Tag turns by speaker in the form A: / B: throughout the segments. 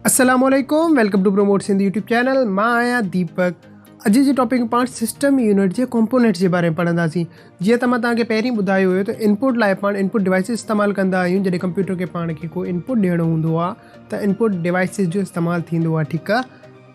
A: अस्सलामुअलैकुम, welcome to promote Sindhi YouTube channel. मां आहियां दीपक। अॼु जे टॉपिक में पाण सिस्टम यूनिट जे कॉम्पोनेंट्स जे बारे में पढ़ंदासीं। जीअं त मां तव्हांखे पहिरीं ॿुधायो हुयो त इनपुट लाइ पाण इनपुट डिवाइसिस इस्तेमालु कंदा आहियूं। जॾहिं कंप्यूटर खे पाण खे को इनपुट ॾियणो हूंदो आहे त इनपुट डिवाइसिस जो इस्तेमालु थींदो आहे, ठीकु आहे।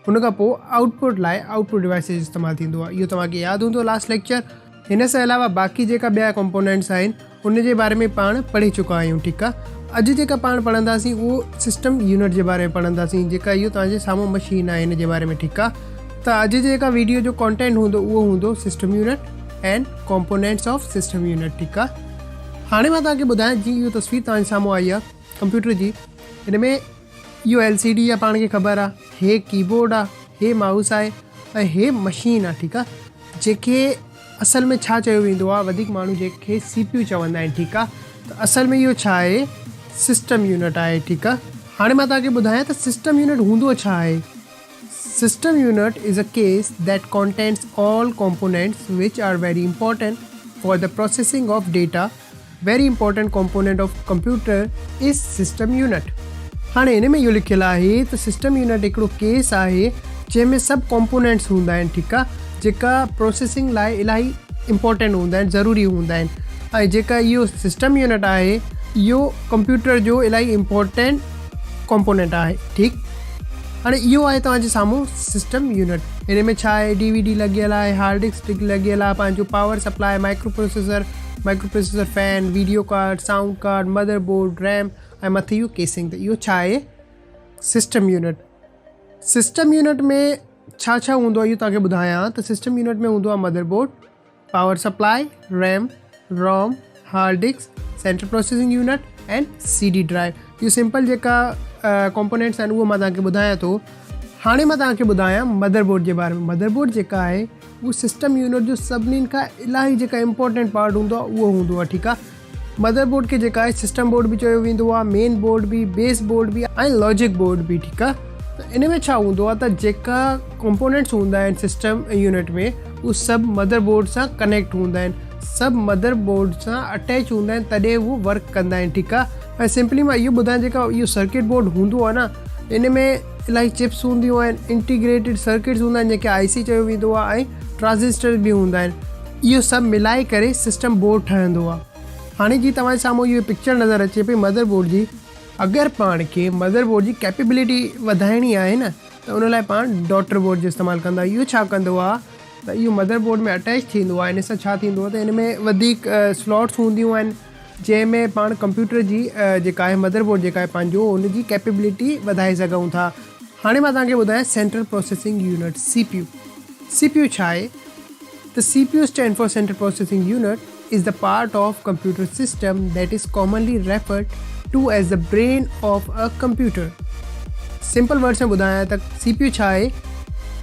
A: हुन खां पोइ आउटपुट लाइ आउटपुट डिवाइसिस इस्तेमालु थींदो आहे। इहो तव्हांखे यादि हूंदो लास्ट लेक्चर। हिन सां अलावा बाक़ी जेका ॿिया कॉम्पोनेंट्स आहिनि उन जे बारे में पाण पढ़ी चुका आहियूं, ठीकु आहे। अॼु जेका पाण पढ़ंदासीं उहो सिस्टम यूनिट जे बारे में पढ़ंदासीं, जेका इहो तव्हांजे साम्हूं मशीन आहे हिन जे बारे में, ठीकु आहे। त अॼु जेका वीडियो जो कंटेंट हूंदो उहो हूंदो system unit and components of system unit, ठीकु आहे। हाणे मां तव्हांखे ॿुधायां, जी इहो तस्वीर तव्हांजे साम्हूं आई आहे कंप्यूटर जी। हिन में इहो LCD आहे, पाण खे ख़बर आहे। हे कीबोर्ड आहे, हे माउस आहे ऐं हे मशीन आहे, ठीकु आहे। जेके असल में छा चयो वेंदो आहे, वधीक माण्हू जंहिंखे CPU चवंदा आहिनि, ठीकु आहे। त असल में इहो छा आहे, सिस्टम यूनिट आहे, ठीकु आहे। हाणे मां तव्हांखे ॿुधायां त सिस्टम यूनिट हूंदो छा आहे। System unit is a case that contains all components which are very important for the processing of data. Very important component of computer is system unit. हाणे हिन में इहो लिखियलु आहे त सिस्टम यूनिट हिकिड़ो केस आहे जंहिंमें सभु कॉम्पोनेंट्स हूंदा आहिनि, ठीकु आहे, जेका प्रोसेसिंग लाइ इलाही इम्पोर्टेंट हूंदा आहिनि, ज़रूरी हूंदा आहिनि। ऐं जेका इहो सिस्टम यूनिट आहे इहो कंप्यूटर जो इलाही इम्पोर्टेंट कॉम्पोनेंट आहे, ठीकु। हाणे इहो आहे तव्हांजे साम्हूं सिस्टम यूनिट। हिन में छा आहे, DVD लॻियलु आहे, हार्ड डिस्क लॻियलु आहे, पंहिंजो power supply, micro processor, fan, video card, sound card, motherboard, RAM ऐं मथे इहो केसिंग। त इहो छा आहे, सिस्टम यूनिट। सिस्टम यूनिट में छा छा हूंदो आहे इहो तव्हांखे ॿुधायां त सिस्टम यूनिट में हूंदो आहे motherboard, power supply, RAM, ROM, hard disk, central processing unit and CD drive. इहो सिंपल जेका कॉम्पोनेंट्स आहिनि उहो मां तव्हांखे ॿुधायां थो। हाणे मां तव्हांखे ॿुधायां मदरबोर्ड जे बारे में। मदरबोर्ड जेका आहे उहो सिस्टम यूनिट जो सभिनीनि खां इलाही जेका इम्पोर्टेंट पार्ट हूंदो आहे उहो हूंदो आहे, ठीकु आहे। मदरबोर्ड खे जेका आहे सिस्टम बोर्ड बि चयो वेंदो आहे, मेन बोर्ड बि, बेस बोर्ड बि ऐं लॉजिक बोर्ड बि, ठीकु आहे। त इन में छा हूंदो आहे त जेका कॉम्पोनेंट्स हूंदा आहिनि सिस्टम यूनिट में उहे सभु मदरबोर्ड सां कनेक्ट हूंदा आहिनि, सभु मदरबोर्ड सां अटैच हूंदा आहिनि, तॾहिं उहो वर्क कंदा आहिनि, ठीकु आहे। ऐं सिंपली मां इहो ॿुधायां, जेका इहो सर्किट बोर्ड हूंदो आहे न, इन में इलाही चिप्स हूंदियूं आहिनि, इंटीग्रेटेड सर्किट्स हूंदा आहिनि जंहिंखे IC चयो वेंदो आहे, ऐं ट्रांजिस्टर बि हूंदा आहिनि। इहो सभु मिलाए करे सिस्टम बोर्ड ठहंदो आहे। हाणे जी तव्हांजे साम्हूं इहो पिक्चर नज़र अचे पई मदरबोर्ड जी। अगरि पाण खे मदरबोर्ड जी कैपेबिलिटी वधाइणी आहे न, त उन लाइ पाण डॉटर बोर्ड जो इस्तेमालु कंदा। इहो छा कंदो आहे त इहो मदरबोर्ड में अटैच थींदो आहे। इन सां छा थींदो आहे त इन में वधीक स्लॉट्स हूंदियूं आहिनि जंहिंमें पाण कंप्यूटर जी जेका आहे मदरबोर्ड जेका आहे पंहिंजो उनजी कैपेबिलिटी वधाए सघूं था। हाणे मां तव्हांखे ॿुधायां central processing unit, CPU। CPU छा आहे त CPU stand for central processing unit is the part of computer system that is commonly referred to as the brain of a computer. Simple words में ॿुधायां त CPU छा आहे,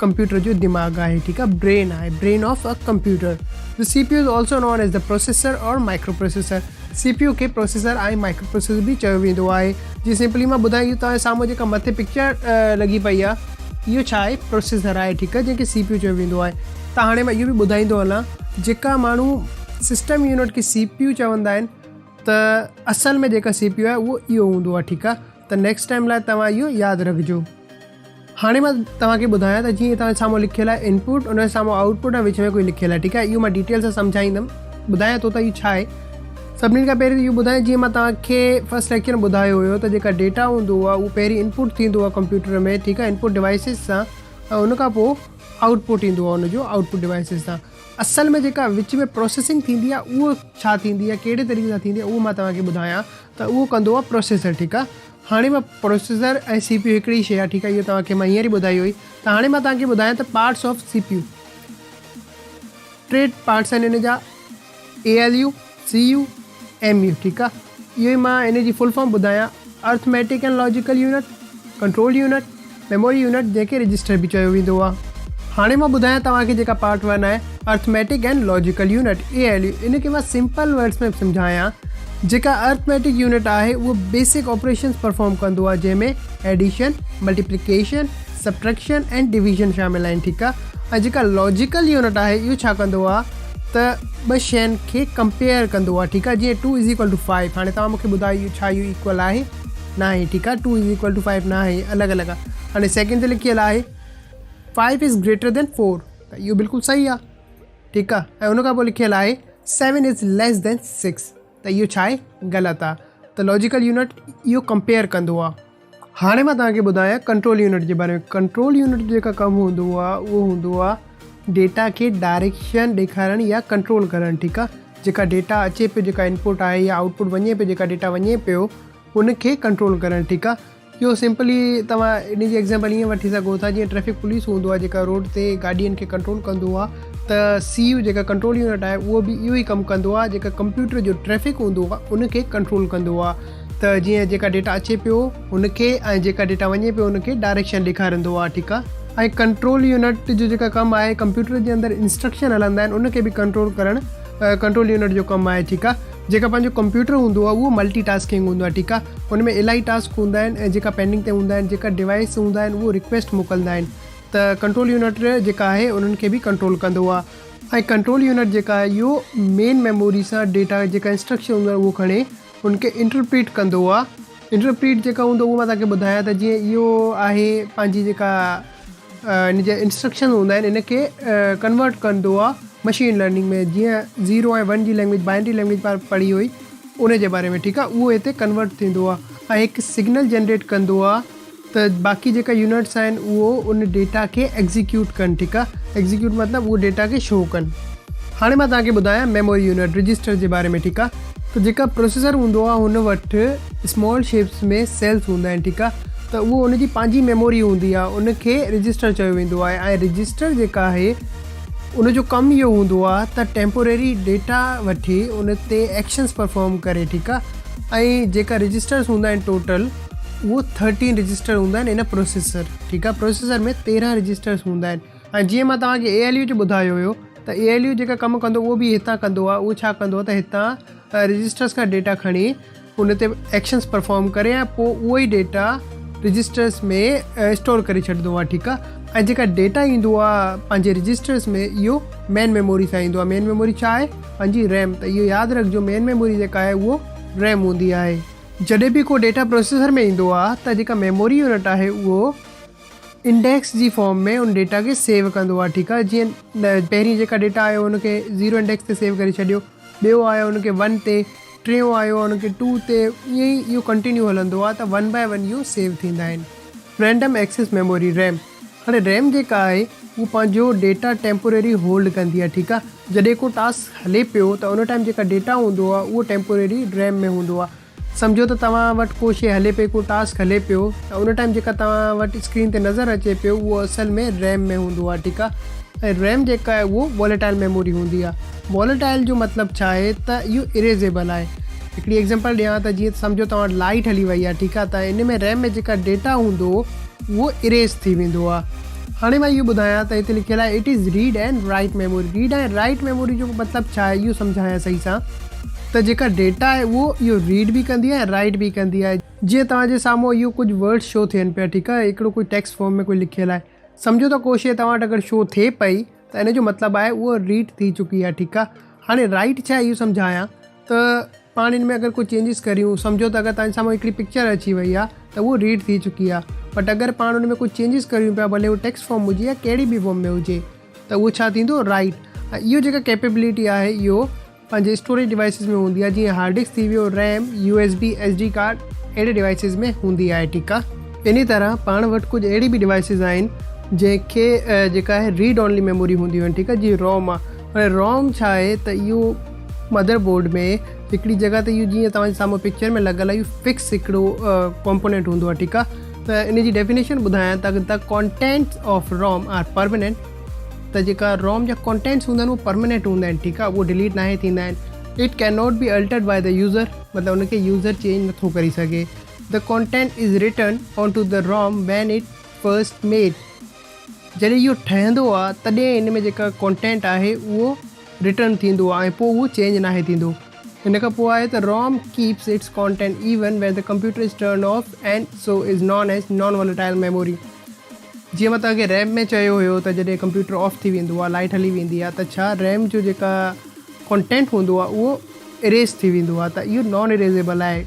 A: computer जो दिमाग़ आहे, ठीकु आहे, ब्रेन आहे, brain of a computer. The CPU is also known as the processor और माइक्रो प्रोसेसर। CPU खे प्रोसेसर ऐं माइक्रो प्रोसेसर बि चयो वेंदो आहे। जीअं सिंपली मां ॿुधायां, इहो तव्हांजे साम्हूं जेका मथे पिक्चर लॻी पई आहे इहो छा आहे, प्रोसेसर आहे, ठीकु आहे, जंहिंखे CPU चयो वेंदो आहे। त हाणे मां इहो बि ॿुधाईंदो हलां, जेका माण्हू सिस्टम यूनिट खे CPU चवंदा आहिनि त असल में जेका CPU आहे उहो इहो हूंदो आहे, ठीकु आहे। त नेक्स्ट टाइम लाइ तव्हां इहो यादि रखिजो। हाणे मां तव्हांखे ॿुधायां त जीअं तव्हांजे साम्हूं लिखियलु आहे इनपुट, उन जे साम्हूं आउटपुट ऐं विच में कोई लिखियलु आहे, ठीकु आहे। इहो मां डिटेल सां सम्झाईंदुमि, ॿुधायां थो त इहो छा आहे। सभिनीनि खां पहिरीं इहो ॿुधायां, जीअं मां तव्हांखे फस्ट लेक्चर में ॿुधायो हुयो त जेका डेटा हूंदो आहे उहो पहिरीं इनपुट थींदो आहे कंप्यूटर में, ठीकु आहे, इनपुट डिवाइसिस सां, ऐं उन खां पोइ आउटपुट ईंदो आहे उनजो आउटपुट डिवाइसिस सां। असल में जेका विच में प्रोसेसिंग थींदी आहे उहो छा थींदी आहे, कहिड़े तरीक़े सां थींदी आहे, उहो मां तव्हांखे ॿुधायां त उहो कंदो आहे प्रोसेसर, ठीकु आहे। हाणे मां प्रोसेसर ऐं CPU हिकिड़ी शइ आहे, ठीकु आहे, इहो तव्हांखे मां हींअर ई ॿुधाई हुई। त हाणे मां तव्हांखे ॿुधायां त पार्ट्स ऑफ CPU। 3 पार्ट्स आहिनि हिन जा, ALU, CU, MU, ठीकु आहे। इहो ई मां इन जी फुल फॉर्म ॿुधायां, arithmetic and logical unit, control unit, memory unit, जंहिंखे रजिस्टर बि चयो वेंदो आहे। हाणे मां ॿुधायां तव्हांखे जेका पार्ट 1 आहे, arithmetic and logical unit, ALU। इन खे मां सिंपल वर्ड्स में सम्झायां, जेका अर्थमेटिक यूनिट आहे उहो बेसिक ऑपरेशंस परफॉर्म कंदो आहे, जंहिंमें addition, multiplication, subtraction and division शामिल आहिनि, ठीकु आहे। ऐं जेका लॉजिकल यूनिट आहे इहो छा कंदो आहे, त ॿ शयुनि खे कंपेयर कंदो आहे, ठीकु आहे। जीअं 2 = 5, हाणे तव्हां मूंखे ॿुधायो छा इहो इक्वल आहे, न आहे, ठीकु आहे। 2 = 5 न आहे, अलॻि अलॻि आहे। हाणे सेकेंड ते लिखियलु आहे 5 इज़ ग्रेटर देन 4, त इहो बिल्कुलु सही आहे, ठीकु आहे। ऐं उन खां पोइ लिखियलु आहे 7 इज़ लेस देन 6, त इहो छा आहे, ग़लति आहे। त लॉजिकल यूनिट इहो कंपेयर कंदो आहे। हाणे मां तव्हांखे ॿुधायां कंट्रोल यूनिट जे बारे में। कंट्रोल यूनिट जेका कमु हूंदो आहे उहो हूंदो आहे डेटा खे डायरेक्शन ॾेखारणु या कंट्रोल करणु, ठीकु आहे। जेका डेटा अचे पियो, जेका इनपुट आहे या आउटपुट वञे पियो, जेका डेटा वञे पियो, उनखे कंट्रोल करणु, ठीकु आहे। इहो सिंपली तव्हां इन जी एग्ज़ाम्पल ईअं वठी सघो था, जीअं ट्रैफिक पुलिस हूंदो आहे जेका रोड ते गाॾियुनि खे कंट्रोल कंदो आहे, त CU जेका कंट्रोल यूनिट आहे उहो बि इहो ई कमु कंदो आहे, जेका कंप्यूटर जो ट्रैफिक हूंदो आहे उनखे कंट्रोल कंदो आहे। त जीअं जेका डेटा अचे पियो उनखे ऐं जेका डेटा वञे पियो उनखे डायरेक्शन ॾेखारींदो आहे, ठीकु आहे। ऐं कंट्रोल यूनिट जो जेका कमु आहे, कंप्यूटर जे अंदरि इंस्ट्रक्शन हलंदा आहिनि उनखे बि कंट्रोल करणु कंट्रोल यूनिट जो कमु आहे, ठीकु आहे। जेका पंहिंजो कंप्यूटर हूंदो आहे उहो मल्टीटास्किंग हूंदो आहे, ठीकु आहे। हुन में इलाही टास्क हूंदा आहिनि ऐं जेका पेंडिंग ते हूंदा आहिनि, जेका डिवाइस हूंदा आहिनि उहो रिक्वेस्ट मोकिलींदा आहिनि, त कंट्रोल यूनिट जेका आहे उन्हनि खे बि कंट्रोल कंदो आहे। ऐं कंट्रोल यूनिट जेका आहे इहो मेन मेमोरी सां डेटा जेका इंस्ट्रक्शन हूंदो आहे उहो खणे उनखे इंटरप्रीट कंदो आहे। इंटरप्रीट जेका हूंदो उहो मां तव्हांखे ॿुधायां त जीअं इहो आहे पंहिंजी जेका इन जा इंस्ट्रक्शन हूंदा आहिनि इनखे कन्वर्ट कंदो आहे मशीन लर्निंग में। जीअं 0 ऐं 1 जी लैंग्वेज, बाइनरी लैंग्वेज पाण पढ़ी हुई उन जे बारे में, ठीकु आहे। उहो हिते कन्वर्ट थींदो आहे ऐं हिकु सिग्नल जनरेट कंदो आहे त बाक़ी जेका यूनिट्स आहिनि उहो उन डेटा खे एग्ज़ीक्यूट कनि, ठीकु आहे। एग्ज़ीक्यूट मतिलबु उहो डेटा खे शो कनि। हाणे मां तव्हांखे ॿुधायां मेमोरी यूनिट रजिस्टर जे बारे में, ठीकु आहे। त जेका प्रोसेसर हूंदो आहे हुन वटि स्मॉल शेप्स में सेल्स हूंदा आहिनि, ठीकु आहे। त उहो उनजी पंहिंजी मेमोरी हूंदी आहे, उनखे रजिस्टर चयो वेंदो आहे। ऐं रजिस्टर जेका आहे उनजो कमु इहो हूंदो आहे त टेम्पोरेरी डेटा वठी उन ते एक्शन्स परफॉर्म करे, ठीकु आहे। ऐं जेका रजिस्टर्स हूंदा आहिनि टोटल उहो 13 रजिस्टर हूंदा आहिनि इन प्रोसेसर, ठीकु आहे। प्रोसेसर में 13 रजिस्टर्स हूंदा आहिनि। ऐं जीअं मां तव्हांखे ALU जो ॿुधायो हुयो त ALU जेका कमु कंदो उहो बि हितां कंदो आहे। उहो छा कंदो आहे त हितां रजिस्टर्स खां डेटा खणी उन ते एक्शन्स परफॉर्म करे ऐं पोइ उहो ई डेटा रजिस्टर्स में स्टोर करे छॾींदो आहे, ठीकु आहे। ऐं जेका डेटा ईंदो आहे पंहिंजे रजिस्टर्स में इहो मेन मेमोरी सां ईंदो आहे। मेन मेमोरी छा आहे, पंहिंजी रैम। त इहो यादि रखिजो मेन मेमोरी जेका आहे उहो रैम हूंदी आहे। जॾहिं बि को डेटा प्रोसेसर में ईंदो आहे त जेका मेमोरी यूनिट आहे उहो इंडेक्स जी फॉर्म में उन डेटा खे सेव कंदो आहे, ठीकु आहे। जीअं पहिरीं जेका डेटा आयो उनखे 0 इंडेक्स ते सेव करे छॾियो, ॿियो आयो उनखे 1 ते, टियों आयो उनखे 2 ते, ईअं ई इहो कंटिन्यू हलंदो आहे। त 1 बाय 1 इहो सेव थींदा आहिनि। Random access memory RAM. हाणे रैम जेका आहे उहो पंहिंजो डेटा टेम्पोरेरी होल्ड कंदी आहे, ठीकु आहे। जॾहिं को टास्क हले पियो त उन टाइम जेका डेटा हूंदो आहे उहो टेम्पोरेरी रैम में हूंदो आहे। सम्झो त तव्हां वटि को शइ हले पई, को टास्क हले पियो, त उन टाइम जेका तव्हां वटि स्क्रीन ते नज़र अचे पियो उहो असल में रैम में हूंदो आहे, ठीकु आहे। ऐं रैम जेका आहे उहो वॉलेटाइल मेमोरी हूंदी आहे। वॉलेटाइल जो मतिलबु छा आहे त इहो इरेज़ेबल आहे। हिकिड़ी एग्ज़ाम्पल ॾियां त जीअं सम्झो तव्हां वटि लाइट हली वई आहे, ठीकु आहे। त इन में रैम में जेका डेटा हूंदो उहो इरेज़ थी वेंदो आहे। हाणे मां इहो ॿुधायां त हिते लिखियलु आहे it is read and write memory. Read ऐं राइट मेमोरी जो मतिलबु छा आहे इहो सम्झायां सही सां। त जेका डेटा आहे उहो इहो रीड बि कंदी आहे ऐं राइट बि कंदी आहे। जीअं तव्हांजे साम्हूं इहो कुझु वर्ड शो थियनि पिया, ठीकु आहे। हिकिड़ो कोई टेक्स्ट फॉर्म में कोई लिखियलु आहे। सम्झो त को शइ तव्हां वटि अगरि शो थिए पई त इन जो मतिलबु आहे उहो रीड थी चुकी आहे, ठीकु आहे। हाणे राइट छा आहे इहो सम्झायां त पाण हिन में अगरि कोई चेंजिस करियूं, सम्झो त अगरि तव्हांजे साम्हूं हिकिड़ी पिक्चर अची वई आहे त उहो रीड थी चुकी आहे। बट अगरि पाण हुन में कोई चेंजिस करियूं पिया, भले उहो टेक्स्ट फॉर्म हुजे या कहिड़ी बि फॉर्म में हुजे, त उहो छा थींदो, राइट। इहो जेका कैपेबिलिटी आहे इहो पंहिंजे स्टोरेज डिवाइसिस में हूंदी आहे। जीअं हार्ड डिस्क थी वियो, रैम, USB, SD कार्ड अहिड़े डिवाइसिस में हूंदी आहे, ठीकु आहे। इन तरह पाण वटि कुझु अहिड़ी बि डिवाइसिस आहिनि जंहिंखे जेका आहे रीड ओनली मेमोरी हूंदियूं आहिनि, ठीकु आहे। जीअं रोम आहे। हाणे रोम छा आहे त इहो मदरबोर्ड में हिकिड़ी जॻह ते इहो जीअं तव्हांजे साम्हूं पिक्चर में लॻल आहे इहो फिक्स हिकिड़ो कॉम्पोनेंट हूंदो आहे, ठीकु आहे। त इन जी डेफिनेशन ॿुधायां त the contents of ROM are permanent. त जेका रोम जा कॉन्टेंट्स हूंदा आहिनि उहे परमानेंट हूंदा आहिनि, ठीकु आहे। उहो डिलीट नाहे थींदा आहिनि। It can not be altered by the user, मतिलबु उनखे यूज़र चेंज नथो करे सघे। The content is written on to the ROM when it first made. जॾहिं इहो ठहंदो आहे तॾहिं इन में जेका कॉन्टेंट आहे उहो रिटर्न थींदो आहे ऐं पोइ उहो चेंज नाहे थींदो। हिन खां पोइ आहे त ROM keeps its content even when the computer is turn off and so is known as non volatile memory. जीअं मां तव्हांखे रैम में चयो हुयो त जॾहिं कंप्यूटर ऑफ थी वेंदो आहे, लाइट हली वेंदी आहे, त छा रैम जो जेका कॉन्टेंट हूंदो आहे उहो इरेज़ थी वेंदो आहे, त इहो नॉन इरेज़ेबल आहे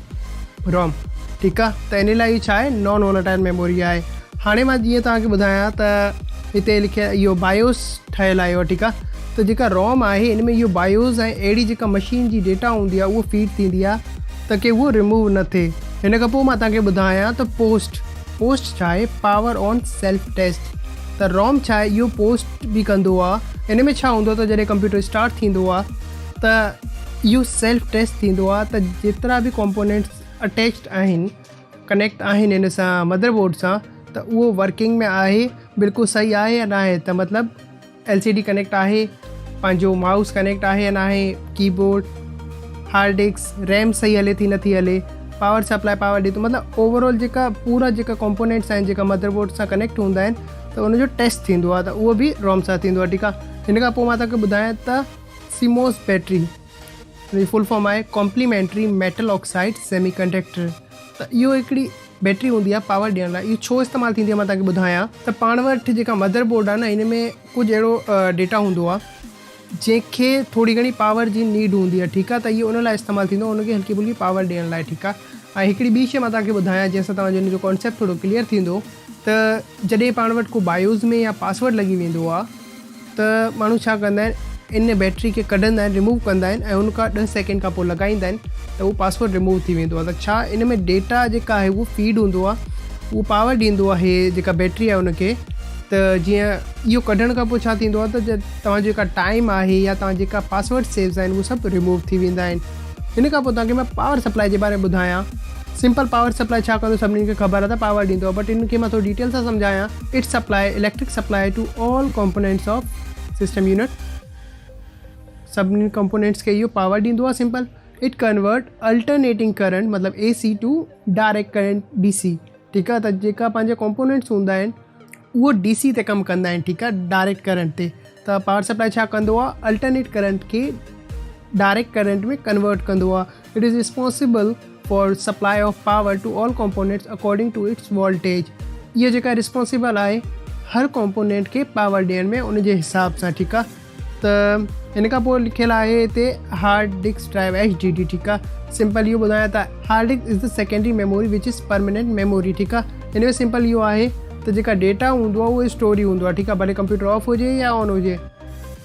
A: रोम, ठीकु आहे। त इन लाइ छा आहे, नॉन वोलेटाइल मेमोरी आहे। हाणे मां जीअं तव्हांखे ॿुधायां त हिते लिखियल इहो बायोस ठहियलु आहे, ठीकु आहे। त जेका रोम आहे इन में इहो बायोस ऐं अहिड़ी जेका मशीन जी डेटा हूंदी आहे उहो फीड थींदी आहे त की उहो रिमूव न थिए। हिन खां पोइ मां तव्हांखे ॿुधायां त पोस्ट छा आहे, पावर ऑन सेल्फ टेस्ट। त रोम छा आहे, इहो पोस्ट बि कंदो आहे। इन में छा हूंदो आहे त जॾहिं कंप्यूटर स्टार्ट थींदो आहे त इहो सेल्फ टेस्ट थींदो आहे त जेतिरा बि कॉम्पोनेंट्स अटैच्ड आहिनि, कनेक्ट आहिनि इन सां मदरबोर्ड सां, त उहो वर्किंग में आहे, बिल्कुलु सही आहे या न आहे। त मतिलबु LCD कनेक्ट आहे, पंहिंजो माउस कनेक्ट आहे या न आहे, कीबोर्ड, हार्ड डिस्क, रैम सही हले थी नथी हले, पावर सप्लाई पावर ॾिए थो, मतिलबु ओवरऑल जेका पूरा जेका कॉम्पोनेंट्स आहिनि जेका मदरबोर्ड सां कनेक्ट हूंदा आहिनि, त उनजो टेस्ट थींदो आहे, त उहो बि रोम सां थींदो आहे, ठीकु आहे। हिन खां पोइ मां तव्हांखे ॿुधायां त CMOS बैटरी, फुल फॉर्म आहे कॉम्प्लीमेंट्री मेटल ऑक्साइड सेमीकंडक्टर। त इहो हिकिड़ी बैटरी हूंदी आहे पावर ॾियण लाइ। इहो छो इस्तेमालु थींदी आहे मां तव्हांखे ॿुधायां त पाण वटि जेका मदरबोर्ड आहे न, हिन में कुझु अहिड़ो डेटा हूंदो आहे जंहिंखे थोरी घणी पावर जी नीड हूंदी आहे, ठीकु आहे। त इहो उन लाइ इस्तेमालु थींदो, उनखे हल्की फुल्की पावर ॾियण लाइ, ठीकु आहे। ऐं हिकिड़ी ॿी शइ मां तव्हांखे ॿुधायां जंहिंसां तव्हांजो हिन जो कॉन्सेप्ट थोरो क्लियर थींदो, त जॾहिं पाण वटि को बायोस में या पासवर्ड लॻी वेंदो आहे त माण्हू छा कंदा आहिनि, इन बैटरी खे कढंदा आहिनि, रिमूव कंदा आहिनि ऐं उनखां 10 सेकेंड खां पोइ लॻाईंदा आहिनि त उहो पासवर्ड रिमूव थी वेंदो आहे। त छा इन में डेटा जेका आहे उहो फीड हूंदो आहे, उहो पावर ॾींदो आहे जेका बैटरी आहे उनखे। त जीअं इहो कढण खां पोइ छा थींदो आहे त तव्हांजो जेका टाइम आहे या तव्हां जेका पासवर्ड सेव्स आहिनि उहे सभु रिमूव थी वेंदा आहिनि। हिन खां पोइ तव्हांखे मां पावर सप्लाई जे बारे में ॿुधायां। सिंपल पावर सप्लाई छा कंदो, सभिनीनि खे ख़बर आहे त पावर ॾींदो आहे, बट इनखे मां थोरो डिटेल सां सम्झायां। It's supply electric supply to all components of system unit. सभिनी कंपोनेंट्स खे इहो पावर ॾींदो आहे। Simple it convert alternating current मतिलबु AC to direct current DC, ठीकु आहे। त जेका पंहिंजा कंपोनेंट्स हूंदा आहिनि उहो DC ते कमु कंदा आहिनि, ठीकु आहे, डायरेक्ट करंट ते। त पावर सप्लाई छा कंदो आहे, अल्टरनेट करंट खे डायरेक्ट करंट में कन्वर्ट कंदो आहे। It is responsible for supply of power to all components according to its voltage. इहा जेका रिस्पॉन्सिबल आहे हर कंपोनेंट खे पावर ॾियण में उनजे हिसाब सां, ठीकु आहे। त हिन खां पोइ लिखियलु आहे हिते हार्ड डिस्क ड्राइव HDD, ठीकु आहे। सिंपल इहो ॿुधायां त hard disk is the secondary memory which is permanent memory, ठीकु आहे। हिन में सिंपल इहो आहे त जेका डेटा हूंदो आहे उहो स्टोरी हूंदो आहे, ठीकु आहे, भले कंप्यूटर ऑफ हुजे या ऑन हुजे।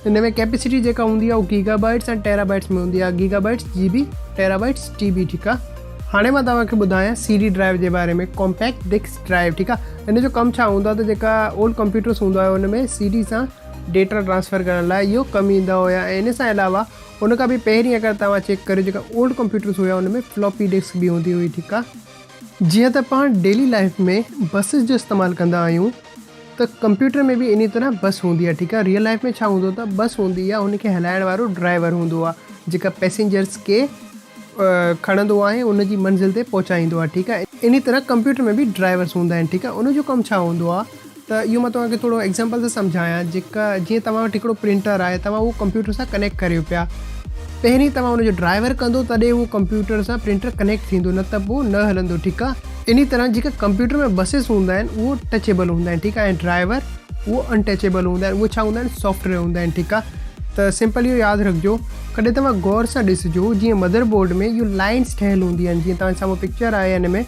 A: हिन में कैपेसिटी जेका हूंदी आहे उहो गीगाबाइट्स ऐं टेराबाइट्स में हूंदी आहे, गीगाबाइट्स GB, टेराबाइट्स TB, ठीकु आहे। हाणे मां तव्हांखे ॿुधायां CD ड्राइव जे बारे में, कॉम्पैक्ट डिस्क ड्राइव, ठीकु आहे। हिन जो कमु छा हूंदो आहे त जेका ओल्ड कंप्यूटर्स हूंदो आहे हुन में CD सां डेटा ट्रांसफ़र करण लाइ इहो कमु ईंदा हुया। ऐं इन सां अलावा हुन खां बि पहिरीं अगरि तव्हां चेक करियो जेका ओल्ड कंप्यूटर्स हुया हुन में फ्लॉपी डिस्क बि हूंदी हुई, ठीकु आहे। जीअं त पाण डेली लाइफ में बसिस जो इस्तेमालु कंदा आहियूं त कंप्यूटर में बि इन तरह बस हूंदी आहे, ठीकु आहे। रियल लाइफ में छा हूंदो त बस हूंदी आहे, हुनखे हलाइण वारो ड्राइवर हूंदो आहे जेका पैसेंजर्स खे खणंदो आहे, उनजी मंज़िल ते पहुचाईंदो आहे, ठीकु आहे। इन तरह कंप्यूटर में बि ड्राइवर्स हूंदा आहिनि, ठीकु आहे। उनजो कमु छा हूंदो आहे त इहो मां तव्हांखे थोरो एग्ज़ाम्पल सां सम्झायां। जेका जीअं तव्हां वटि हिकिड़ो प्रिंटर आहे, तव्हां उहो कंप्यूटर सां कनेक्ट करियो पिया, पहिरीं तव्हां हुनजो ड्राइवर कंदो तॾहिं उहो कंप्यूटर सां प्रिंटर कनेक्ट थींदो, न त पोइ न हलंदो, ठीकु आहे। इन तरह जेका कंप्यूटर में बसिस हूंदा आहिनि उहो टचेबल हूंदा आहिनि, ठीकु आहे, ऐं ड्राइवर उहो अनटचेबल हूंदा आहिनि, उहो छा हूंदा आहिनि, सॉफ्टवेयर हूंदा आहिनि, ठीकु आहे। त सिंपल इहो यादि रखिजो। कॾहिं तव्हां गौर सां ॾिसिजो, जीअं मदरबोर्ड में इहो लाइन्स ठहियलु हूंदियूं आहिनि, जीअं तव्हां साम्हूं पिक्चर आहे हिन में,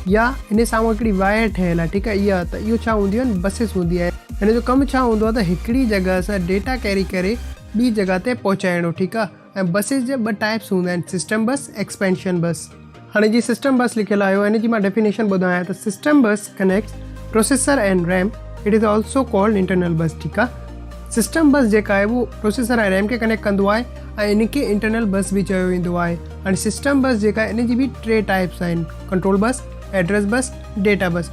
A: या हिन साम्हूं हिकिड़ी वायर ठहियलु आहे, ठीकु आहे। इहा त इहो छा हूंदियूं आहिनि, बसिस हूंदी आहे। हिन जो कमु छा हूंदो आहे त हिकिड़ी जॻह सां डेटा कैरी करे ॿी जॻह ते पहुचाइणो, ठीकु आहे। ऐं बसिस जा 2 टाइप्स हूंदा आहिनि, सिस्टम बस, एक्सपेंशन बस। हाणे जी सिस्टम बस लिखियलु आहे, हिन जी मां डेफिनेशन ॿुधायां त system bus connects processor and RAM, it is also called internal bus, ठीकु आहे। सिस्टम बस जेका आहे उहो प्रोसेसर ऐं रैम खे कनेक्ट कंदो आहे ऐं इनखे इंटरनल बस बि चयो वेंदो आहे। हाणे सिस्टम बस जेका आहे इन जी बि 3 टाइप्स आहिनि, control bus, address bus, data bus.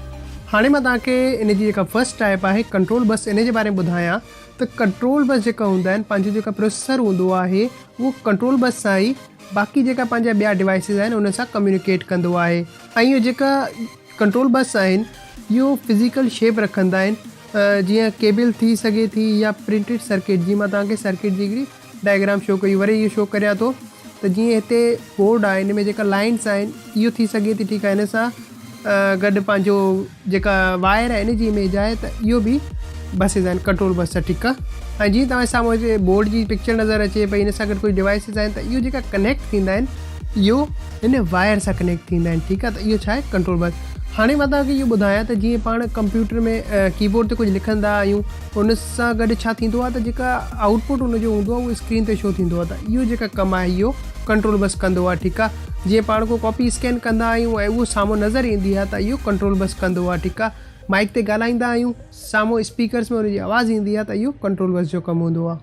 A: हाणे मां तव्हांखे इन जी जेका फर्स्ट टाइप आहे कंट्रोल बस, इन जे बारे में ॿुधायां त कंट्रोल बस जेका हूंदा आहिनि, पंहिंजो जेका प्रोसेसर हूंदो आहे उहो कंट्रोल बस सां ई बाक़ी जेका पंहिंजा ॿिया डिवाइसिस आहिनि उन सां कम्यूनिकेट कंदो आहे। ऐं इहो जेका कंट्रोल बस आहिनि इहो फिज़िकल शेप रखंदा आहिनि, जीअं केबल थी सघे थी या प्रिंटेड सर्किट। जीअं मां तव्हांखे सर्किट जी हिकिड़ी डायग्राम शो कई, वरी इहो शो करियां थो त जीअं हिते बोर्ड आहे, हिन में जेका लाइन्स आहिनि इहो थी सघे थी, ठीकु आहे। हिन सां गॾु पंहिंजो जेका वायर आहे इन जी इमेज आहे त इहो बि बसिस आहिनि कंट्रोल बस। ठीकु आहे। ऐं जीअं तव्हां साम्हूं बोर्ड जी पिक्चर नज़र अचे पई, हिन सां गॾु कोई डिवाइसिस आहिनि त इहो जेका कनेक्ट थींदा आहिनि इहो हिन वायर सां कनेक्ट थींदा आहिनि। ठीकु आहे। त इहो छा आहे कंट्रोल बस। हाणे मां तव्हांखे इहो ॿुधायां त जीअं पाण कंप्यूटर में कीबोर्ड ते कुझु लिखंदा आहियूं उन सां गॾु छा थींदो आहे त जेका आउटपुट उनजो हूंदो आहे उहो स्क्रीन ते शो थींदो आहे। त इहो जेका कमु आहे इहो कंट्रोल बस कंदो आहे। ठीकु आहे। जीअं पाण को कॉपी स्कैन कंदा आहियूं ऐं उहो साम्हूं नज़र ईंदी आहे त इहो कंट्रोल बस कंदो आहे। ठीकु आहे। माइक ते ॻाल्हाईंदा आहियूं, साम्हूं स्पीकर्स में उनजी आवाज़ ईंदी आहे त इहो कंट्रोल बस जो कमु हूंदो आहे।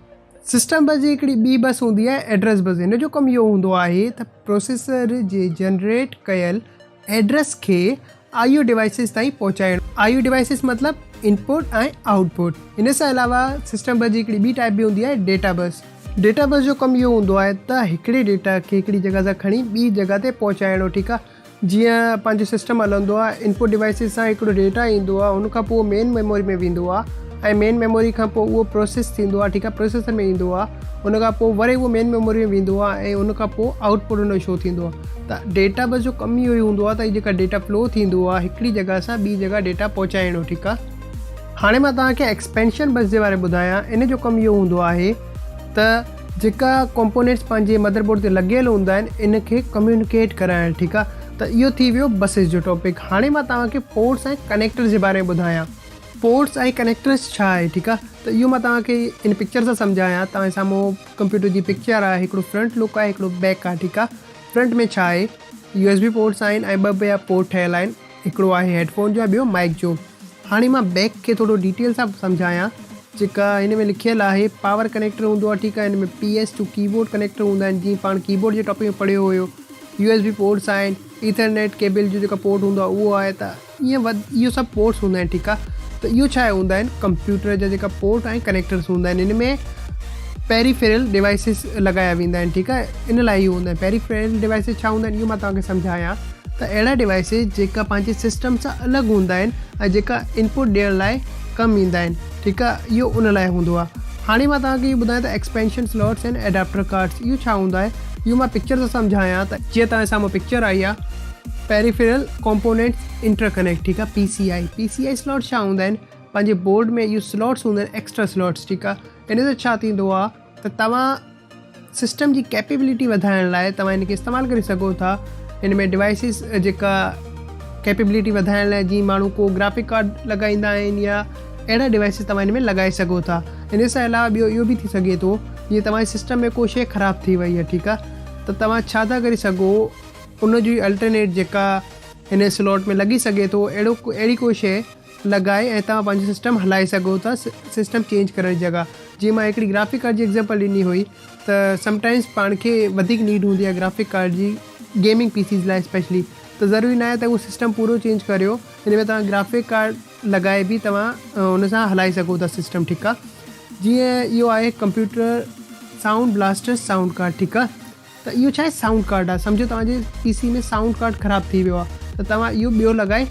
A: सिस्टम बस जी हिकिड़ी ॿी बस हूंदी आहे एड्रेस बस। हिन जो कमु इहो हूंदो आहे त प्रोसेसर जे जनरेट कयल एड्रेस खे IO डिवाइसिस ताईं पहुचाइणु। IO डिवाइसिस मतिलबु इनपुट ऐं आउटपुट। हिन सां अलावा सिस्टम बस जी हिकिड़ी ॿी टाइप बि हूंदी आहे डेटा बस। डेटा बस जो कमु इहो हूंदो आहे त हिकिड़े डेटा खे हिकिड़ी जॻह सां खणी ॿी जॻह ते पहुचाइणो। ठीकु आहे। जीअं पंहिंजो सिस्टम हलंदो आहे, इनपुट डिवाइसिस सां हिकिड़ो डेटा ईंदो आहे, उनखां पोइ मेन मेमोरी में वेंदो आहे ऐं मेन मेमोरी खां पोइ उहो प्रोसेस थींदो आहे। ठीकु आहे। प्रोसेसर में ईंदो आहे, उनखां पोइ वरी उहो मेन मेमोरी में वेंदो आहे ऐं उनखां पोइ आउटपुट उनजो शो थींदो आहे। त डेटा बस जो कमु इहो ई हूंदो आहे त जेका डेटा फ्लो थींदो आहे हिकिड़ी जॻह सां ॿी जॻह डेटा पहुचाइणो। ठीकु आहे। हाणे मां तव्हांखे एक्सपेंशन बस जे बारे में ॿुधायां। इन जो कमु इहो हूंदो आहे त जेका कॉम्पोनेंट्स पंहिंजे मदरबोर्ड ते लॻियल हूंदा आहिनि इन खे कम्यूनिकेट कराइणु। ठीकु आहे। त इहो थी वियो बसिस जो टॉपिक। हाणे मां तव्हांखे पोर्ट्स ऐं कनेक्टर्स जे बारे में ॿुधायां। पोर्ट्स ऐं कनेक्टर्स छा आहे। ठीकु आहे। त इहो मां तव्हांखे इन पिक्चर सां सम्झायां। तव्हांजे साम्हूं कंप्यूटर जी पिक्चर आहे, हिकिड़ो फ्रंट लुक आहे, हिकिड़ो बैक आहे। ठीकु आहे। फ्रंट में छा आहे, USB पोर्ट्स आहिनि ऐं ॿ ॿिया पोर्ट ठहियल आहिनि। हिकिड़ो आहे हेडफोन जो ऐं ॿियो माइक जो। हाणे मां बैक खे थोरो डिटेल सां सम्झायां। जेका हिन में लिखियलु आहे पावर कनेक्टर हूंदो आहे। ठीकु आहे। हिन में PS टू कीबोर्ड कनेक्टर हूंदा आहिनि, जीअं पाण कीबोर्ड जे टॉपिक में पढ़ियो हुयो। USB पोर्ट्स आहिनि, ईथरनेट केबल जो जेका पोर्ट हूंदो आहे उहो आहे। त इहो सभु पोर्ट्स हूंदा आहिनि। ठीकु आहे। त इहो छा हूंदा आहिनि कंप्यूटर जा जेका पोर्ट ऐं कनेक्टर्स हूंदा आहिनि। हिन में पेरीफेरल डिवाइसिस लॻाया वेंदा आहिनि। ठीकु आहे। इन लाइ इहो हूंदा आहिनि। पेरीफेरल डिवाइसिस छा हूंदा आहिनि इहो मां तव्हांखे सम्झायां। त अहिड़ा डिवाइसिस जेका पंहिंजे सिस्टम सां अलॻि हूंदा आहिनि ऐं जेका इनपुट ॾियण लाइ कमु ईंदा आहिनि। ठीकु आहे। इहो उन लाइ हूंदो आहे। हाणे मां तव्हांखे इहो ॿुधायां त expansion slots and adapter cards इहो छा हूंदा आहे। इहो मां पिक्चर सां सम्झायां। त जीअं तव्हांजे साम्हूं पिक्चर आई आहे पेरीफेरल कॉम्पोनेंट्स इंटरकनेक्ट। ठीकु आहे। PCI स्लॉट्स छा हूंदा आहिनि, पंहिंजे बोर्ड में इहो स्लॉट्स हूंदा आहिनि, एक्स्ट्रा स्लॉट्स। ठीकु आहे। इन सां छा थींदो आहे त तव्हां सिस्टम जी कैपेबिलिटी वधाइण लाइ तव्हां हिन खे इस्तेमालु करे सघो था। हिन में डिवाइसिस जेका कैपेबिलिटी वधाइण लाइ जीअं माण्हू को ग्राफिक कार्ड लॻाईंदा आहिनि या अहिड़ा डिवाइसिस तव्हां हिन में लॻाए सघो था। इन सां अलावा ॿियो इहो बि थी सघे थो जीअं तव्हांजे सिस्टम में को शइ ख़राबु थी वई आहे। ठीकु आहे। त तव्हां छा था करे सघो, उनजी अल्टरनेट जेका हिन स्लॉट में लॻी सघे थो अहिड़ी को शइ लॻाए ऐं तव्हां पंहिंजो सिस्टम हलाए सघो था सिस्टम चेंज करण जी जॻह। जीअं मां हिकिड़ी ग्राफिक कार्ड जी एग्ज़ाम्पल ॾिनी हुई त समटाइम्स पाण खे वधीक नीड हूंदी आहे ग्राफिक कार्ड जी गेमिंग PCs लाइ स्पेशली। त ज़रूरी न आहे त उहो सिस्टम पूरो चेंज करियो। हिन में तव्हां ग्राफिक कार्ड लॻाए बि तव्हां उन सां हलाए सघो था सिस्टम। ठीकु आहे। जीअं इहो आहे computer sound blaster sound card. ठीकु आहे। त इहो छा आहे साउंड कार्ड आहे। सम्झो तव्हांजे PC में साउंड कार्ड ख़राबु थी वियो आहे त तव्हां इहो ॿियो लॻाए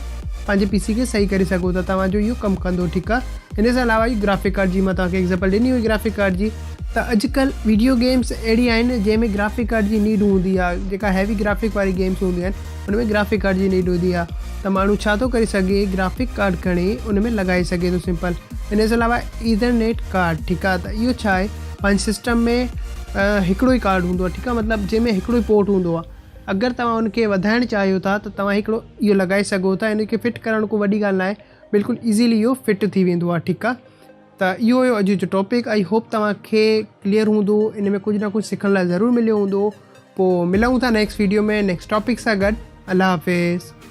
A: पंहिंजे PC खे सही करे सघो था। तव्हांजो इहो कमु कंदो। ठीकु आहे। हिन सां अलावा ग्राफिक कार्ड जी मां तव्हांखे एग्ज़ाम्पल ॾिनी हुई ग्राफिक कार्ड जी। त अॼुकल्ह वीडियो गेम्स अहिड़ी आहिनि जंहिंमें ग्राफिक कार्ड जी नीड हूंदी आहे। जेका हैवी ग्राफिक वारी गेम्स हूंदियूं आहिनि उन में ग्राफिक कार्ड जी नीड हूंदी आहे। त माण्हू छा थो करे सघे, ग्राफिक कार्ड खणी उन में लॻाए सघे थो सिंपल। हिन सां अलावा ईथरनेट कार्ड। ठीकु आहे। त इहो छा आहे, पंहिंजे सिस्टम में हिकिड़ो ई कार्ड हूंदो आहे। ठीकु आहे। मतिलबु जंहिंमें हिकिड़ो ई पोर्ट हूंदो आहे। अगरि तव्हां उनखे वधाइणु चाहियो था त तव्हां हिकिड़ो इहो लॻाए सघो था। इनखे फिट करणु को वॾी ॻाल्हि न आहे, बिल्कुलु ईज़ीली इहो फिट थी वेंदो आहे। ठीकु आहे। त इहो हुयो अॼु जो टॉपिक। आई होप तव्हांखे क्लियर हूंदो, इन में कुझु न कुझु सिखण लाइ ज़रूरु मिलियो हूंदो। पोइ मिलूं था नेक्स्ट वीडियो में नेक्स्ट टॉपिक सां गॾु। अल्लाह हाफ़िज़।